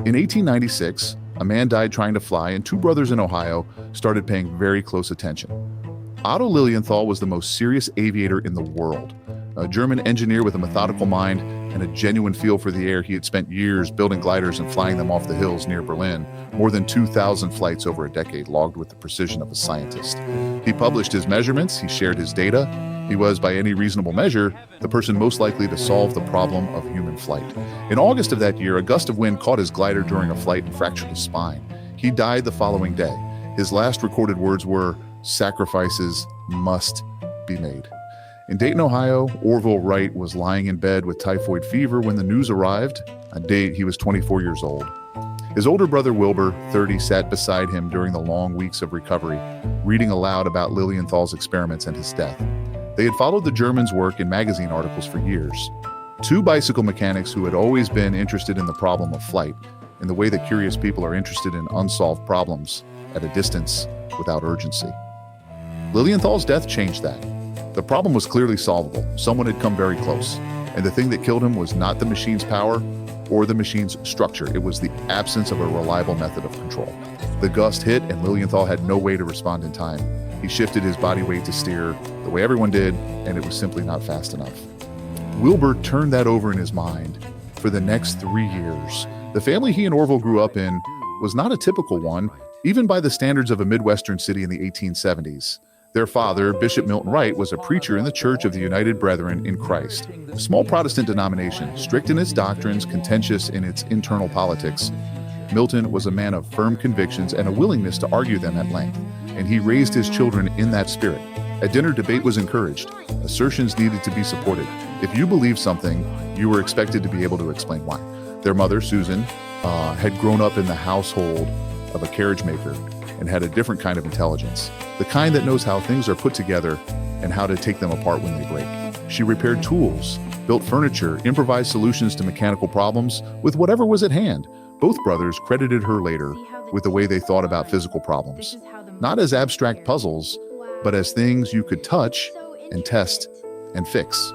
In 1896, a man died trying to fly, and two brothers in Ohio started paying very close attention. Otto Lilienthal was the most serious aviator in the world. A German engineer with a methodical mind and a genuine feel for the air, he had spent years building gliders and flying them off the hills near Berlin, more than 2,000 flights over a decade, logged with the precision of a scientist. He published his measurements, he shared his data. He was, by any reasonable measure, the person most likely to solve the problem of human flight. In August of that year, a gust of wind caught his glider during a flight and fractured his spine. He died the following day. His last recorded words were, "Sacrifices must be made." In Dayton, Ohio, Orville Wright was lying in bed with typhoid fever when the news arrived. On date, he was 24 years old. His older brother Wilbur, 30, sat beside him during the long weeks of recovery, reading aloud about Lilienthal's experiments and his death. They had followed the Germans' work in magazine articles for years. Two bicycle mechanics who had always been interested in the problem of flight, in the way that curious people are interested in unsolved problems at a distance without urgency. Lilienthal's death changed that. The problem was clearly solvable. Someone had come very close. And the thing that killed him was not the machine's power or the machine's structure. It was the absence of a reliable method of control. The gust hit, and Lilienthal had no way to respond in time. He shifted his body weight to steer the way everyone did, and it was simply not fast enough. Wilbur turned that over in his mind for the next 3 years. The family he and Orville grew up in was not a typical one, even by the standards of a Midwestern city in the 1870s. Their father, Bishop Milton Wright, was a preacher in the Church of the United Brethren in Christ, a small Protestant denomination, strict in its doctrines, contentious in its internal politics. Milton was a man of firm convictions and a willingness to argue them at length, and he raised his children in that spirit. At dinner, debate was encouraged. Assertions needed to be supported. If you believed something, you were expected to be able to explain why. Their mother, Susan, had grown up in the household of a carriage maker and had a different kind of intelligence, the kind that knows how things are put together and how to take them apart when they break. She repaired tools, built furniture, improvised solutions to mechanical problems with whatever was at hand. Both brothers credited her later with the way they thought about physical problems, not as abstract puzzles, but as things you could touch and test and fix.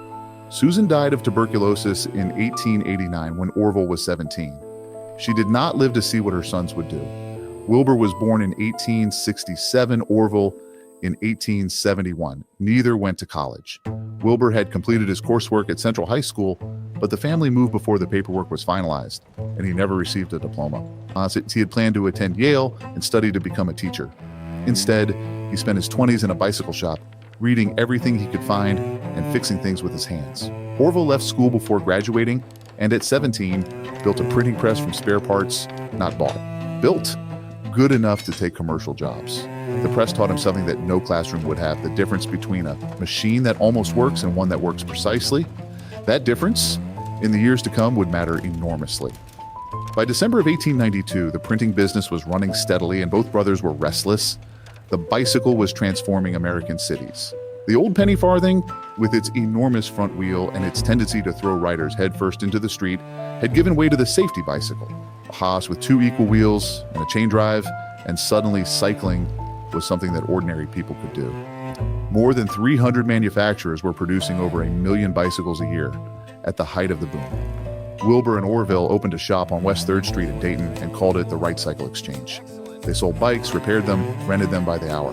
Susan died of tuberculosis in 1889 when Orville was 17. She did not live to see what her sons would do. Wilbur was born in 1867, Orville in 1871. Neither went to college. Wilbur had completed his coursework at Central High School, but the family moved before the paperwork was finalized, and he never received a diploma. He had planned to attend Yale and study to become a teacher. Instead, he spent his 20s in a bicycle shop, reading everything he could find and fixing things with his hands. Orville left school before graduating, and at 17, built a printing press from spare parts not bought. Built. Good enough to take commercial jobs. The press taught him something that no classroom would have, the difference between a machine that almost works and one that works precisely. That difference, in the years to come, would matter enormously. By December of 1892, the printing business was running steadily and both brothers were restless. The bicycle was transforming American cities. The old penny farthing, with its enormous front wheel and its tendency to throw riders headfirst into the street, had given way to the safety bicycle, a Haas with 2 equal wheels and a chain drive, and suddenly cycling was something that ordinary people could do. More than 300 manufacturers were producing over 1 million bicycles a year at the height of the boom. Wilbur and Orville opened a shop on West 3rd Street in Dayton and called it the Wright Cycle Exchange. They sold bikes, repaired them, rented them by the hour.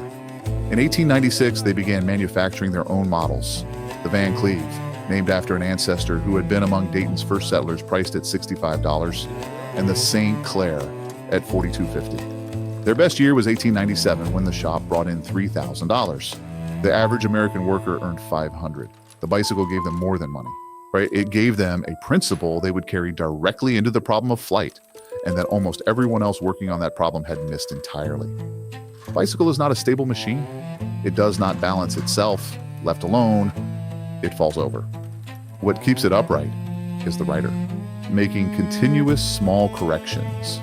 In 1896, they began manufacturing their own models. The Van Cleve, named after an ancestor who had been among Dayton's first settlers, priced at $65, and the St. Clair at $42.50. Their best year was 1897, when the shop brought in $3,000. The average American worker earned $500. The bicycle gave them more than money, right? It gave them a principle they would carry directly into the problem of flight, and that almost everyone else working on that problem had missed entirely. A bicycle is not a stable machine. It does not balance itself. Left alone, it falls over. What keeps it upright is the rider, making continuous small corrections,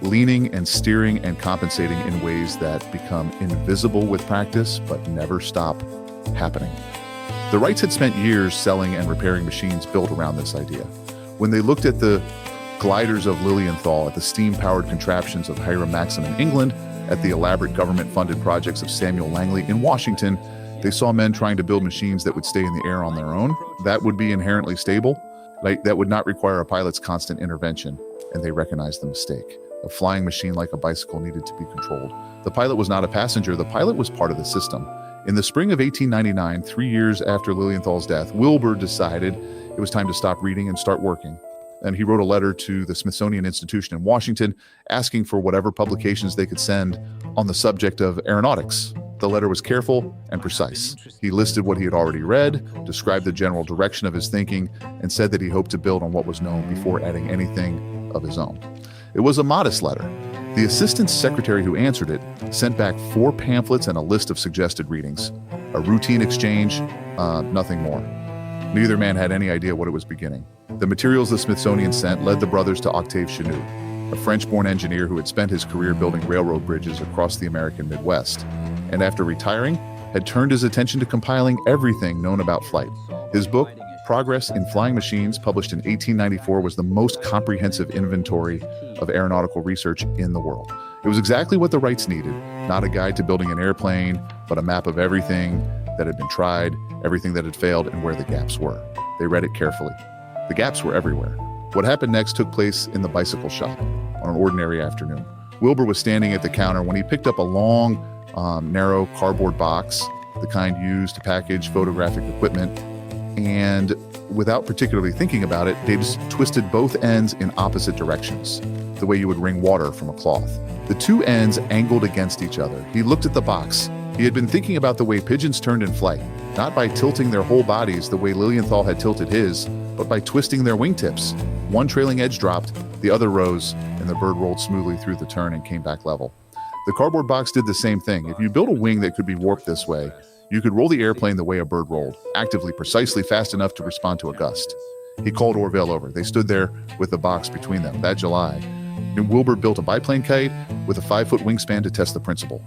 leaning and steering and compensating in ways that become invisible with practice but never stop happening. The Wrights had spent years selling and repairing machines built around this idea. When they looked at the gliders of Lilienthal, at the steam-powered contraptions of Hiram Maxim in England, at the elaborate government-funded projects of Samuel Langley in Washington, they saw men trying to build machines that would stay in the air on their own, that would be inherently stable, that would not require a pilot's constant intervention. and they recognized the mistake. A flying machine like a bicycle needed to be controlled. The pilot was not a passenger, the pilot was part of the system. In the spring of 1899, 3 years after Lilienthal's death, Wilbur decided it was time to stop reading and start working. And he wrote a letter to the Smithsonian Institution in Washington asking for whatever publications they could send on the subject of aeronautics. The letter was careful and precise. He listed what he had already read, described the general direction of his thinking, and said that he hoped to build on what was known before adding anything of his own. It was a modest letter. The assistant secretary who answered it sent back 4 pamphlets and a list of suggested readings. A routine exchange, nothing more. Neither man had any idea what it was beginning. The materials the Smithsonian sent led the brothers to Octave Chanute, a French-born engineer who had spent his career building railroad bridges across the American Midwest, and after retiring, had turned his attention to compiling everything known about flight. His book, Progress in Flying Machines, published in 1894, was the most comprehensive inventory of aeronautical research in the world. It was exactly what the Wrights needed, not a guide to building an airplane, but a map of everything that had been tried, everything that had failed, and where the gaps were. They read it carefully. The gaps were everywhere. What happened next took place in the bicycle shop on an ordinary afternoon. Wilbur was standing at the counter when he picked up a long, narrow cardboard box, the kind used to package photographic equipment, and without particularly thinking about it, they just twisted both ends in opposite directions, the way you would wring water from a cloth. The 2 ends angled against each other. He looked at the box. He had been thinking about the way pigeons turned in flight, not by tilting their whole bodies the way Lilienthal had tilted his, but by twisting their wingtips. One trailing edge dropped, the other rose, and the bird rolled smoothly through the turn and came back level. The cardboard box did the same thing. If you built a wing that could be warped this way, you could roll the airplane the way a bird rolled, actively, precisely fast enough to respond to a gust. He called Orville over. They stood there with the box between them that July. And Wilbur built a biplane kite with a 5-foot wingspan to test the principle.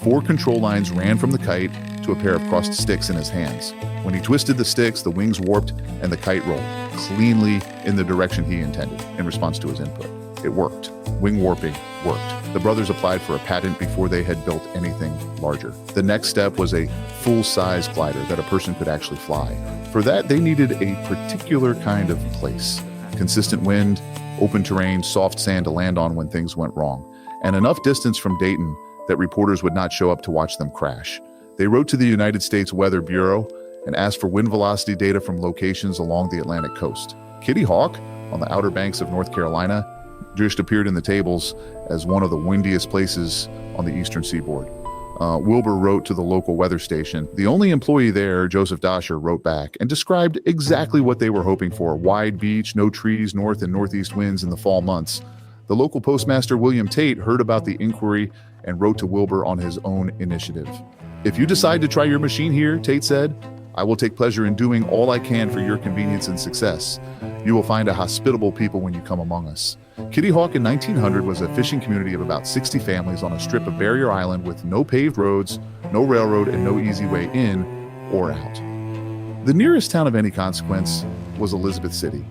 4 control lines ran from the kite to a pair of crossed sticks in his hands. When he twisted the sticks, the wings warped and the kite rolled cleanly in the direction he intended in response to his input. It worked. Wing warping worked. The brothers applied for a patent before they had built anything larger. The next step was a full-size glider that a person could actually fly. For that, they needed a particular kind of place. Consistent wind, open terrain, soft sand to land on when things went wrong, and enough distance from Dayton that reporters would not show up to watch them crash. They wrote to the United States Weather Bureau and asked for wind velocity data from locations along the Atlantic coast. Kitty Hawk, on the Outer Banks of North Carolina, just appeared in the tables as one of the windiest places on the eastern seaboard. Wilbur wrote to the local weather station. The only employee there, Joseph Dosher, wrote back and described exactly what they were hoping for: wide beach, no trees, north and northeast winds in the fall months. The local postmaster, William Tate, heard about the inquiry and wrote to Wilbur on his own initiative. "If you decide to try your machine here," Tate said, "I will take pleasure in doing all I can for your convenience and success. You will find a hospitable people when you come among us." Kitty Hawk in 1900 was a fishing community of about 60 families on a strip of Barrier Island with no paved roads, no railroad, and no easy way in or out. The nearest town of any consequence was Elizabeth City,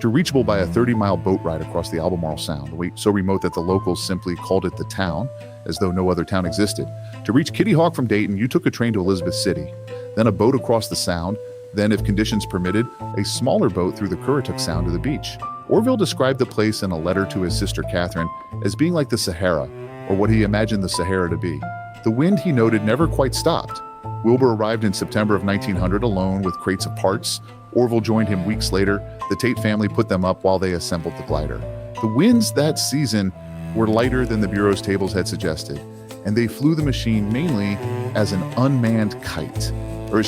reachable by a 30-mile boat ride across the Albemarle Sound, so remote that the locals simply called it the town, as though no other town existed. To reach Kitty Hawk from Dayton, you took a train to Elizabeth City, then a boat across the Sound, then, if conditions permitted, a smaller boat through the Currituck Sound to the beach. Orville described the place in a letter to his sister Catherine as being like the Sahara, or what he imagined the Sahara to be. The wind, he noted, never quite stopped. Wilbur arrived in September of 1900 alone with crates of parts. Orville joined him weeks later. The Tate family put them up while they assembled the glider. The winds that season were lighter than the Bureau's tables had suggested, and they flew the machine mainly as an unmanned kite,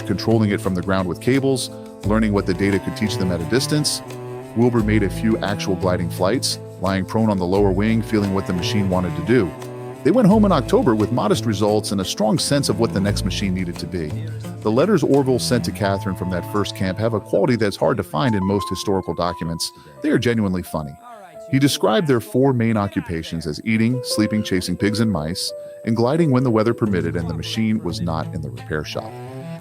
controlling it from the ground with cables, learning what the data could teach them at a distance. Wilbur made a few actual gliding flights, lying prone on the lower wing, feeling what the machine wanted to do. They went home in October with modest results and a strong sense of what the next machine needed to be. The letters Orville sent to Catherine from that first camp have a quality that's hard to find in most historical documents. They are genuinely funny. He described their 4 main occupations as eating, sleeping, chasing pigs and mice, and gliding when the weather permitted and the machine was not in the repair shop.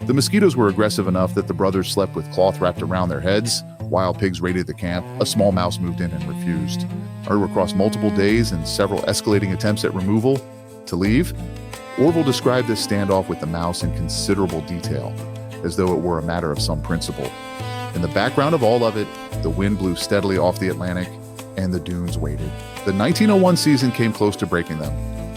The mosquitoes were aggressive enough that the brothers slept with cloth wrapped around their heads. Wild pigs raided the camp. A small mouse moved in and refused. Across multiple days and several escalating attempts at removal to leave, Orville described this standoff with the mouse in considerable detail, as though it were a matter of some principle. In the background of all of it, the wind blew steadily off the Atlantic, and the dunes waited. The 1901 season came close to breaking them.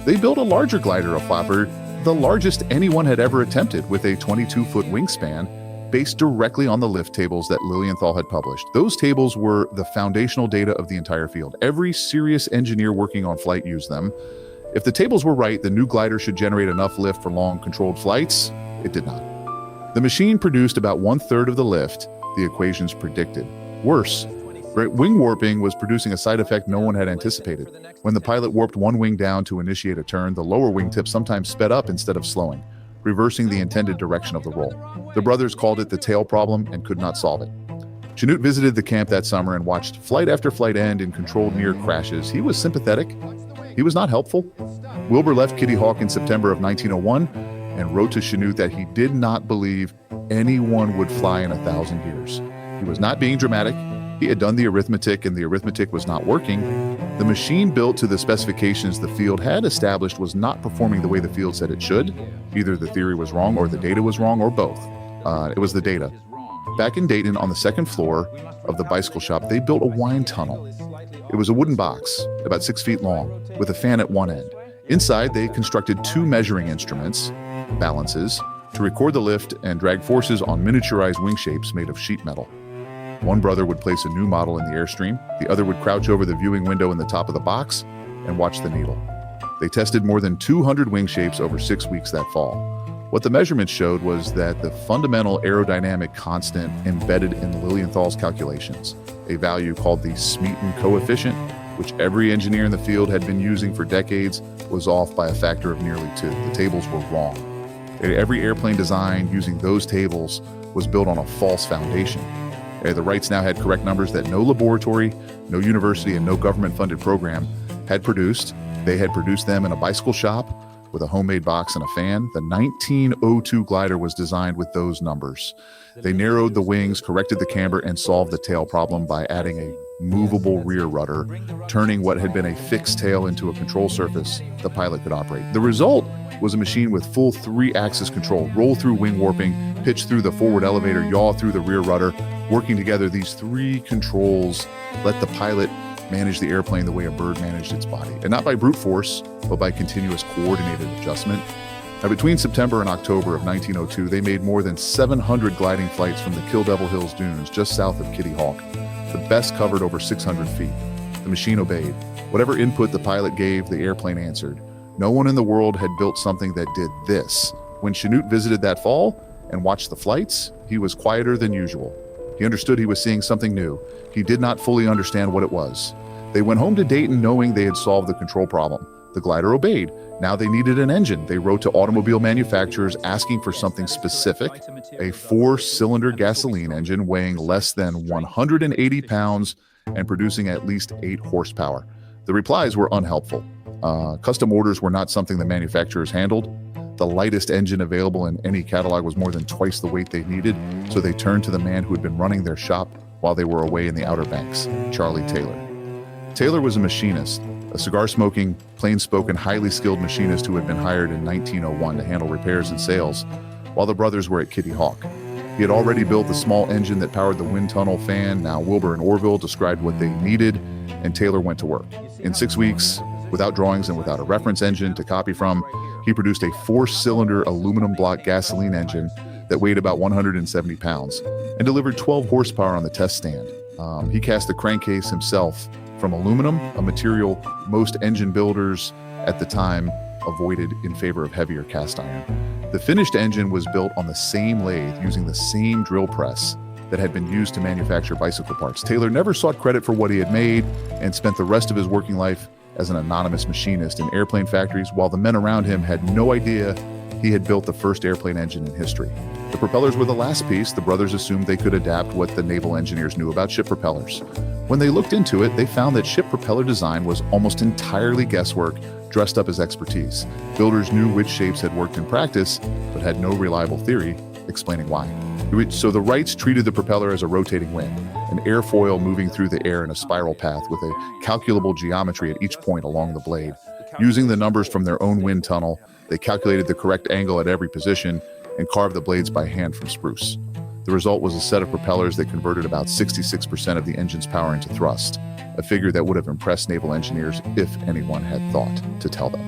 They built a larger glider, a flapper, the largest anyone had ever attempted, with a 22-foot wingspan, based directly on the lift tables that Lilienthal had published. Those tables were the foundational data of the entire field. Every serious engineer working on flight used them. If the tables were right, the new glider should generate enough lift for long, controlled flights. It did not. The machine produced about 1/3 of the lift the equations predicted. Worse, wing warping was producing a side effect no one had anticipated. When the pilot warped one wing down to initiate a turn, the lower wingtip sometimes sped up instead of slowing, reversing the intended direction of the roll. The brothers called it the tail problem and could not solve it. Chanute visited the camp that summer and watched flight after flight end in controlled near crashes. He was sympathetic. He was not helpful. Wilbur left Kitty Hawk in September of 1901 and wrote to Chanute that he did not believe anyone would fly in 1,000 years. He was not being dramatic. He had done the arithmetic, and the arithmetic was not working. The machine built to the specifications the field had established was not performing the way the field said it should. Either the theory was wrong, or the data was wrong, or both. It was the data. Back in Dayton, on the second floor of the bicycle shop, they built a wind tunnel. It was a wooden box, about 6 feet long, with a fan at one end. Inside, they constructed 2 measuring instruments, balances, to record the lift and drag forces on miniaturized wing shapes made of sheet metal. One brother would place a new model in the airstream. The other would crouch over the viewing window in the top of the box and watch the needle. They tested more than 200 wing shapes over 6 weeks that fall. What the measurements showed was that the fundamental aerodynamic constant embedded in Lilienthal's calculations, a value called the Smeaton coefficient, which every engineer in the field had been using for decades, was off by a factor of nearly 2. The tables were wrong. Every airplane design using those tables was built on a false foundation. The Wrights now had correct numbers that no laboratory, no university, and no government-funded program had produced. They had produced them in a bicycle shop with a homemade box and a fan. The 1902 glider was designed with those numbers. They narrowed the wings, corrected the camber, and solved the tail problem by adding a movable rear rudder, turning what had been a fixed tail into a control surface the pilot could operate. The result was a machine with full 3-axis control, roll through wing warping, pitch through the forward elevator, yaw through the rear rudder. Working together, these 3 controls let the pilot manage the airplane the way a bird managed its body, and not by brute force, but by continuous coordinated adjustment. Now, between September and October of 1902, they made more than 700 gliding flights from the Kill Devil Hills dunes just south of Kitty Hawk. The best covered over 600 feet. The machine obeyed. Whatever input the pilot gave, the airplane answered. No one in the world had built something that did this. When Chanute visited that fall and watched the flights, he was quieter than usual. He understood he was seeing something new. He did not fully understand what it was. They went home to Dayton knowing they had solved the control problem. The glider obeyed. Now they needed an engine. They wrote to automobile manufacturers asking for something specific, a 4-cylinder gasoline engine weighing less than 180 pounds and producing at least 8 horsepower. The replies were unhelpful. Custom orders were not something the manufacturers handled. The lightest engine available in any catalog was more than twice the weight they needed, so they turned to the man who had been running their shop while they were away in the Outer Banks, Charlie Taylor. Taylor was a machinist, a cigar-smoking, plain-spoken, highly skilled machinist who had been hired in 1901 to handle repairs and sales while the brothers were at Kitty Hawk. He had already built the small engine that powered the wind tunnel fan. Now Wilbur and Orville described what they needed, and Taylor went to work. In 6 weeks, without drawings and without a reference engine to copy from, he produced a 4-cylinder aluminum block gasoline engine that weighed about 170 pounds and delivered 12 horsepower on the test stand. He cast the crankcase himself from aluminum, a material most engine builders at the time avoided in favor of heavier cast iron. The finished engine was built on the same lathe using the same drill press that had been used to manufacture bicycle parts. Taylor never sought credit for what he had made and spent the rest of his working life as an anonymous machinist in airplane factories, while the men around him had no idea he had built the first airplane engine in history. The propellers were the last piece. The brothers assumed they could adapt what the naval engineers knew about ship propellers. When they looked into it, they found that ship propeller design was almost entirely guesswork, dressed up as expertise. Builders knew which shapes had worked in practice, but had no reliable theory explaining why. So the Wrights treated the propeller as a rotating wing, an airfoil moving through the air in a spiral path with a calculable geometry at each point along the blade. Using the numbers from their own wind tunnel, they calculated the correct angle at every position and carved the blades by hand from spruce. The result was a set of propellers that converted about 66% of the engine's power into thrust, a figure that would have impressed naval engineers if anyone had thought to tell them.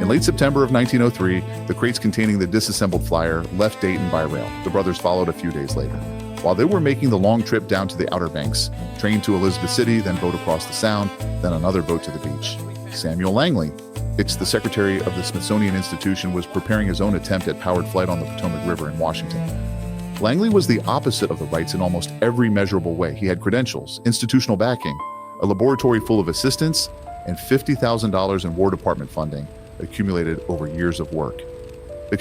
In late September of 1903, the crates containing the disassembled flyer left Dayton by rail. The brothers followed a few days later. While they were making the long trip down to the Outer Banks, train to Elizabeth City, then boat across the Sound, then another boat to the beach, Samuel Langley, it's the secretary of the Smithsonian Institution, was preparing his own attempt at powered flight on the Potomac River in Washington. Langley was the opposite of the Wrights in almost every measurable way. He had credentials, institutional backing, a laboratory full of assistants, and $50,000 in War Department funding accumulated over years of work.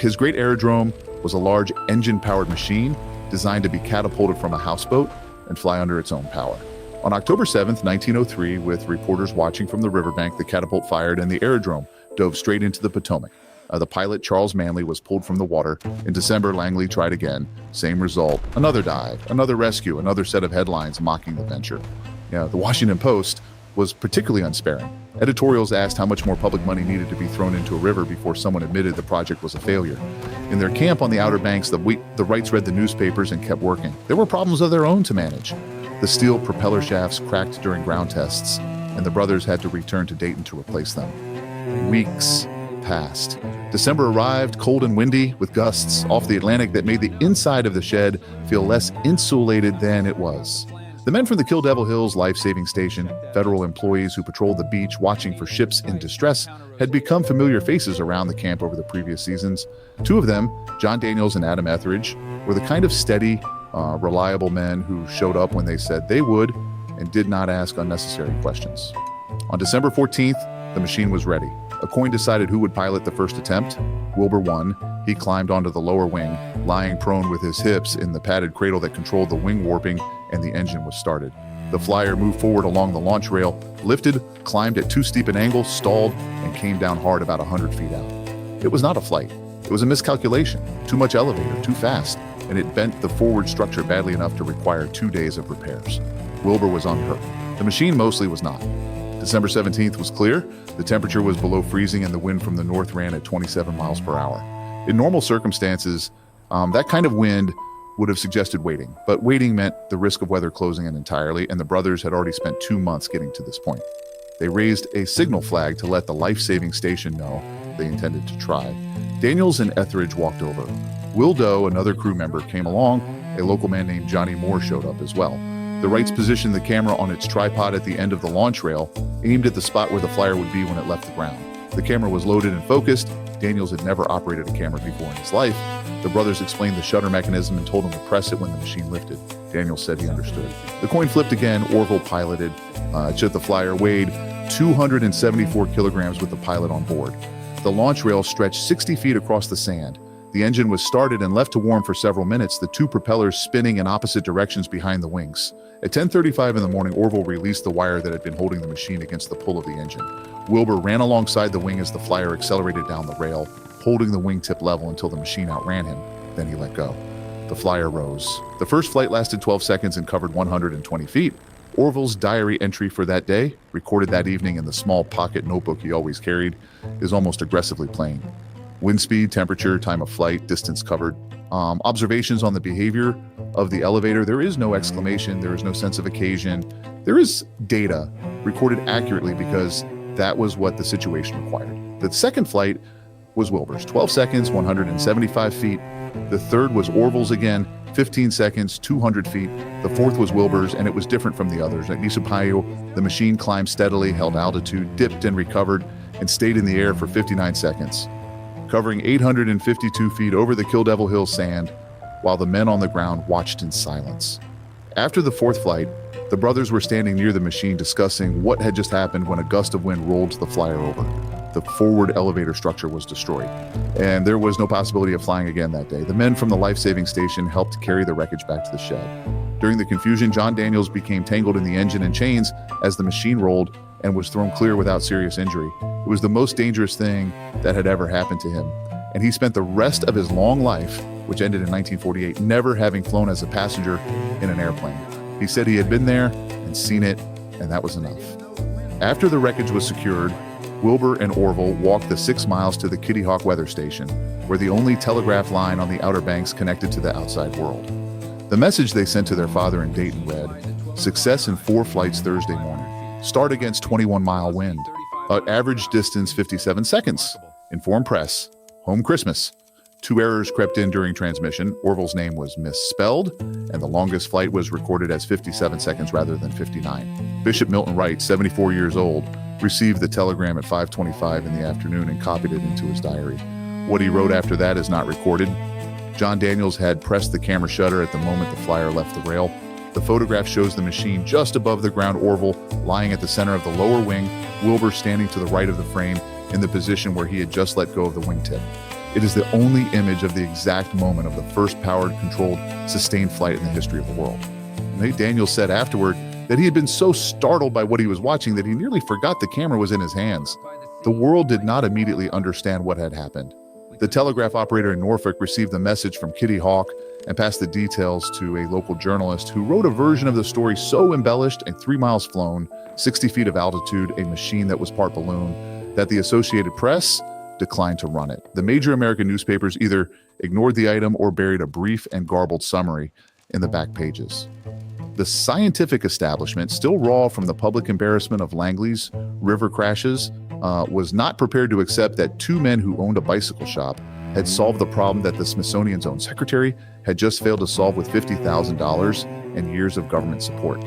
His great aerodrome was a large engine-powered machine designed to be catapulted from a houseboat and fly under its own power. On October 7th, 1903, with reporters watching from the riverbank, the catapult fired and the aerodrome dove straight into the Potomac. The pilot, Charles Manley, was pulled from the water. In December, Langley tried again. Same result. Another dive, another rescue, another set of headlines mocking the venture. The Washington Post was particularly unsparing. Editorials asked how much more public money needed to be thrown into a river before someone admitted the project was a failure. In their camp on the Outer Banks, the Wrights read the newspapers and kept working. There were problems of their own to manage. The steel propeller shafts cracked during ground tests, and the brothers had to return to Dayton to replace them. Weeks passed. December arrived, cold and windy, with gusts off the Atlantic that made the inside of the shed feel less insulated than it was. The men from the Kill Devil Hills life-saving station, federal employees who patrolled the beach watching for ships in distress, had become familiar faces around the camp over the previous seasons. Two of them, John Daniels and Adam Etheridge, were the kind of steady, reliable men who showed up when they said they would and did not ask unnecessary questions. On December 14th, the machine was ready. A coin decided who would pilot the first attempt. Wilbur won. He climbed onto the lower wing, lying prone with his hips in the padded cradle that controlled the wing warping, and the engine was started. The flyer moved forward along the launch rail, lifted, climbed at too steep an angle, stalled, and came down hard about 100 feet out. It was not a flight. It was a miscalculation. Too much elevator, too fast, and it bent the forward structure badly enough to require 2 days of repairs. Wilbur was unhurt. The machine mostly was not. December 17th was clear. The temperature was below freezing and the wind from the north ran at 27 miles per hour. In normal circumstances, that kind of wind would have suggested waiting, but waiting meant the risk of weather closing in entirely, and the brothers had already spent 2 months getting to this point. They raised a signal flag to let the life-saving station know they intended to try. Daniels and Etheridge walked over. Will Doe, another crew member, came along. A local man named Johnny Moore showed up as well. The Wrights positioned the camera on its tripod at the end of the launch rail, aimed at the spot where the flyer would be when it left the ground. The camera was loaded and focused. Daniels had never operated a camera before in his life. The brothers explained the shutter mechanism and told him to press it when the machine lifted. Daniels said he understood. The coin flipped again. Orville piloted. It showed the flyer weighed 274 kilograms with the pilot on board. The launch rail stretched 60 feet across the sand. The engine was started and left to warm for several minutes, the two propellers spinning in opposite directions behind the wings. At 10:35 in the morning, Orville released the wire that had been holding the machine against the pull of the engine. Wilbur ran alongside the wing as the flyer accelerated down the rail, holding the wingtip level until the machine outran him. Then he let go. The flyer rose. The first flight lasted 12 seconds and covered 120 feet. Orville's diary entry for that day, recorded that evening in the small pocket notebook he always carried, is almost aggressively plain. Wind speed, temperature, time of flight, distance covered. Observations on the behavior of the elevator. There is no exclamation. There is no sense of occasion. There is data recorded accurately because that was what the situation required. The second flight was Wilbur's, 12 seconds, 175 feet. The third was Orville's again, 15 seconds, 200 feet. The fourth was Wilbur's, and it was different from the others. At Nisapayo, the machine climbed steadily, held altitude, dipped and recovered, and stayed in the air for 59 seconds, covering 852 feet over the Kill Devil Hill sand, while the men on the ground watched in silence. After the fourth flight, the brothers were standing near the machine discussing what had just happened when a gust of wind rolled the flyer over. The forward elevator structure was destroyed, and there was no possibility of flying again that day. The men from the life-saving station helped carry the wreckage back to the shed. During the confusion, John Daniels became tangled in the engine and chains as the machine rolled and was thrown clear without serious injury. It was the most dangerous thing that had ever happened to him, and he spent the rest of his long life, which ended in 1948, never having flown as a passenger in an airplane. He said he had been there and seen it, and that was enough. After the wreckage was secured, Wilbur and Orville walked the 6 miles to the Kitty Hawk weather station, where the only telegraph line on the Outer Banks connected to the outside world. The message they sent to their father in Dayton read, "Success in 4 flights Thursday morning. Start against 21-mile wind. Average distance 57 seconds. Inform press. Home Christmas." 2 errors crept in during transmission. Orville's name was misspelled, and the longest flight was recorded as 57 seconds rather than 59. Bishop Milton Wright, 74 years old, received the telegram at 5:25 in the afternoon and copied it into his diary. What he wrote after that is not recorded. John Daniels had pressed the camera shutter at the moment the flyer left the rail. The photograph shows the machine just above the ground, Orville lying at the center of the lower wing, Wilbur standing to the right of the frame in the position where he had just let go of the wingtip. It is the only image of the exact moment of the first powered, controlled, sustained flight in the history of the world. Nate Daniels said afterward that he had been so startled by what he was watching that he nearly forgot the camera was in his hands. The world did not immediately understand what had happened. The telegraph operator in Norfolk received the message from Kitty Hawk and passed the details to a local journalist who wrote a version of the story so embellished and 3 miles flown, 60 feet of altitude, a machine that was part balloon, that the Associated Press declined to run it. The major American newspapers either ignored the item or buried a brief and garbled summary in the back pages. The scientific establishment, still raw from the public embarrassment of Langley's river crashes, was not prepared to accept that 2 men who owned a bicycle shop had solved the problem that the Smithsonian's own secretary had just failed to solve with $50,000 and years of government support.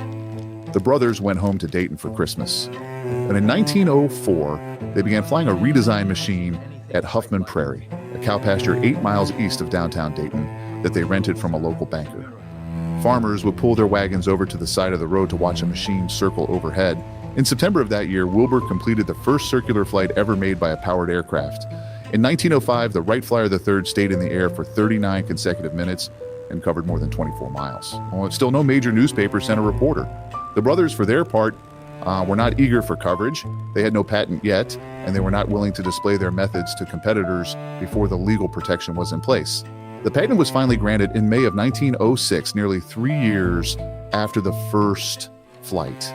The brothers went home to Dayton for Christmas. And in 1904, they began flying a redesigned machine at Huffman Prairie, a cow pasture 8 miles east of downtown Dayton that they rented from a local banker. Farmers would pull their wagons over to the side of the road to watch a machine circle overhead. In September of that year, Wilbur completed the first circular flight ever made by a powered aircraft. In 1905, the Wright Flyer III stayed in the air for 39 consecutive minutes and covered more than 24 miles. Well, still no major newspaper sent a reporter. The brothers, for their part, were not eager for coverage. They had no patent yet, and they were not willing to display their methods to competitors before the legal protection was in place. The patent was finally granted in May of 1906, nearly 3 years after the first flight.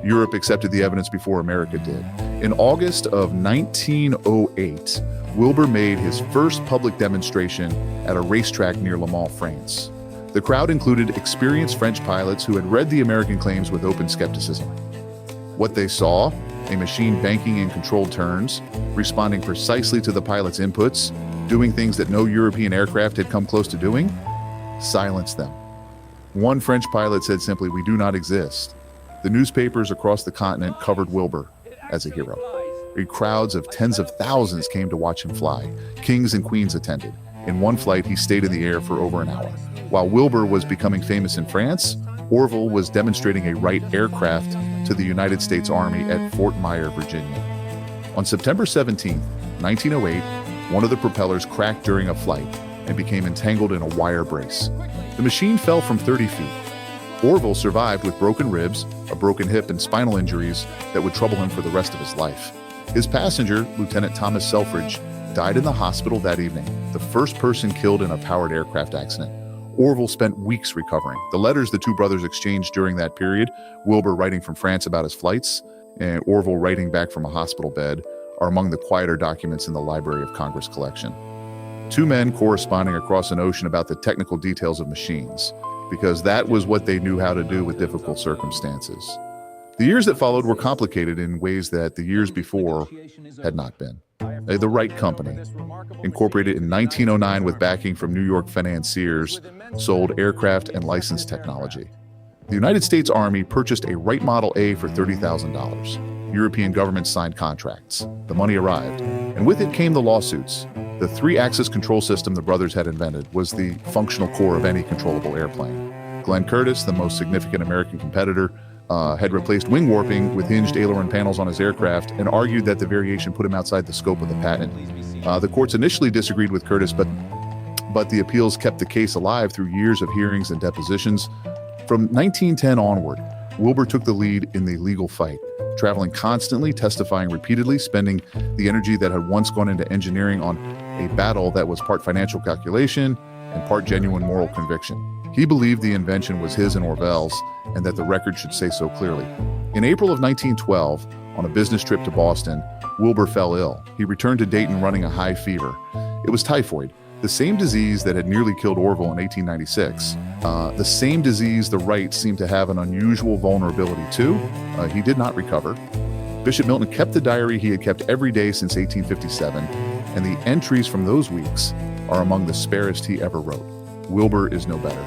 Europe accepted the evidence before America did. In August of 1908, Wilbur made his first public demonstration at a racetrack near Le Mans, France. The crowd included experienced French pilots who had read the American claims with open skepticism. What they saw, a machine banking in controlled turns, responding precisely to the pilot's inputs, doing things that no European aircraft had come close to doing, silenced them. One French pilot said simply, "We do not exist." The newspapers across the continent covered Wilbur as a hero. Crowds of tens of thousands came to watch him fly. Kings and queens attended. In one flight, he stayed in the air for over an hour. While Wilbur was becoming famous in France, Orville was demonstrating a Wright aircraft to the United States Army at Fort Myer, Virginia. On September 17, 1908, one of the propellers cracked during a flight and became entangled in a wire brace. The machine fell from 30 feet. Orville survived with broken ribs, a broken hip, and spinal injuries that would trouble him for the rest of his life. His passenger, Lieutenant Thomas Selfridge, died in the hospital that evening, the first person killed in a powered aircraft accident. Orville spent weeks recovering. The letters the 2 brothers exchanged during that period, Wilbur writing from France about his flights, and Orville writing back from a hospital bed, are among the quieter documents in the Library of Congress collection. 2 men corresponding across an ocean about the technical details of machines, because that was what they knew how to do with difficult circumstances. The years that followed were complicated in ways that the years before had not been. The Wright Company, incorporated in 1909 with backing from New York financiers, sold aircraft and licensed technology. The United States Army purchased a Wright Model A for $30,000. European governments signed contracts. The money arrived, and with it came the lawsuits. The 3-axis control system the brothers had invented was the functional core of any controllable airplane. Glenn Curtiss, the most significant American competitor, had replaced wing warping with hinged aileron panels on his aircraft and argued that the variation put him outside the scope of the patent. The courts initially disagreed with Curtiss, but the appeals kept the case alive through years of hearings and depositions. From 1910 onward, Wilbur took the lead in the legal fight, traveling constantly, testifying repeatedly, spending the energy that had once gone into engineering on a battle that was part financial calculation and part genuine moral conviction. He believed the invention was his and Orville's, and that the record should say so clearly. In April of 1912, on a business trip to Boston, Wilbur fell ill. He returned to Dayton running a high fever. It was typhoid. The same disease that had nearly killed Orville in 1896, the same disease the Wrights seemed to have an unusual vulnerability to. He did not recover. Bishop Milton kept the diary he had kept every day since 1857, and the entries from those weeks are among the sparest he ever wrote. Wilbur is no better.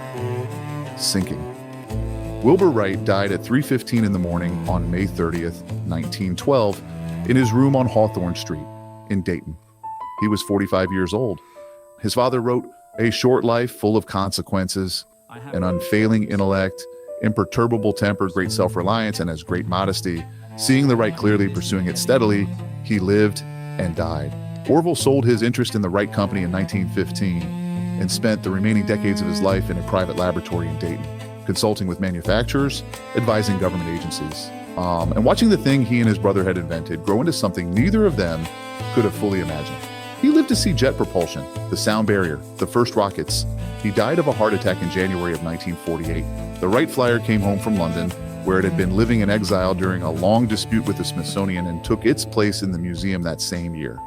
Sinking. Wilbur Wright died at 3:15 in the morning on May 30th, 1912, in his room on Hawthorne Street in Dayton. He was 45 years old. His father wrote, "A short life full of consequences, an unfailing intellect, imperturbable temper, great self-reliance, and as great modesty. Seeing the right clearly, pursuing it steadily, he lived and died." Orville sold his interest in the Wright Company in 1915 and spent the remaining decades of his life in a private laboratory in Dayton, consulting with manufacturers, advising government agencies, and watching the thing he and his brother had invented grow into something neither of them could have fully imagined. He lived to see jet propulsion, the sound barrier, the first rockets. He died of a heart attack in January of 1948. The Wright Flyer came home from London, where it had been living in exile during a long dispute with the Smithsonian, and took its place in the museum that same year.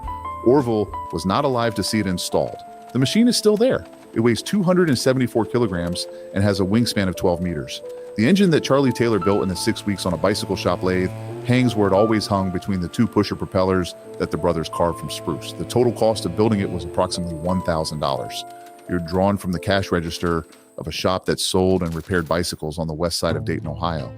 Orville was not alive to see it installed. The machine is still there. It weighs 274 kilograms and has a wingspan of 12 meters. The engine that Charlie Taylor built in the 6 weeks on a bicycle shop lathe hangs where it always hung between the two pusher propellers that the brothers carved from spruce. The total cost of building it was approximately $1,000. You're drawn from the cash register of a shop that sold and repaired bicycles on the west side of Dayton, Ohio.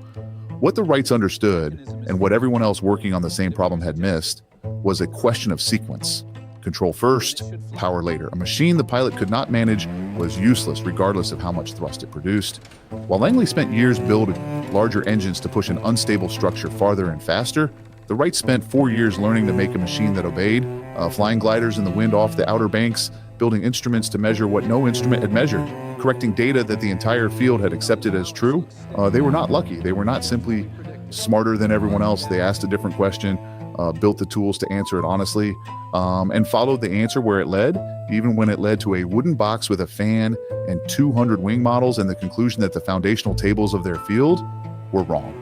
What the Wrights understood, and what everyone else working on the same problem had missed, was a question of sequence. Control first, power later. A machine the pilot could not manage was useless regardless of how much thrust it produced. While Langley spent years building larger engines to push an unstable structure farther and faster, the Wrights spent 4 years learning to make a machine that obeyed, flying gliders in the wind off the Outer Banks, building instruments to measure what no instrument had measured, correcting data that the entire field had accepted as true. They were not lucky. They were not simply smarter than everyone else. They asked a different question, built the tools to answer it honestly, and followed the answer where it led, even when it led to a wooden box with a fan and 200 wing models, and the conclusion that the foundational tables of their field were wrong.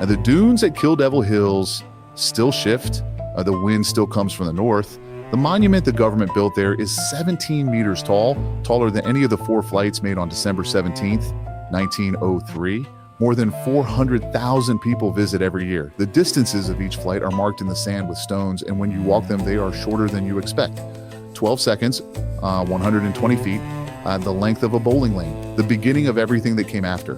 And the dunes at Kill Devil Hills still shift. The wind still comes from the north. The monument the government built there is 17 meters tall, taller than any of the 4 flights made on December 17th, 1903. More than 400,000 people visit every year. The distances of each flight are marked in the sand with stones, and when you walk them, they are shorter than you expect. 12 seconds, 120 feet, the length of a bowling lane, the beginning of everything that came after.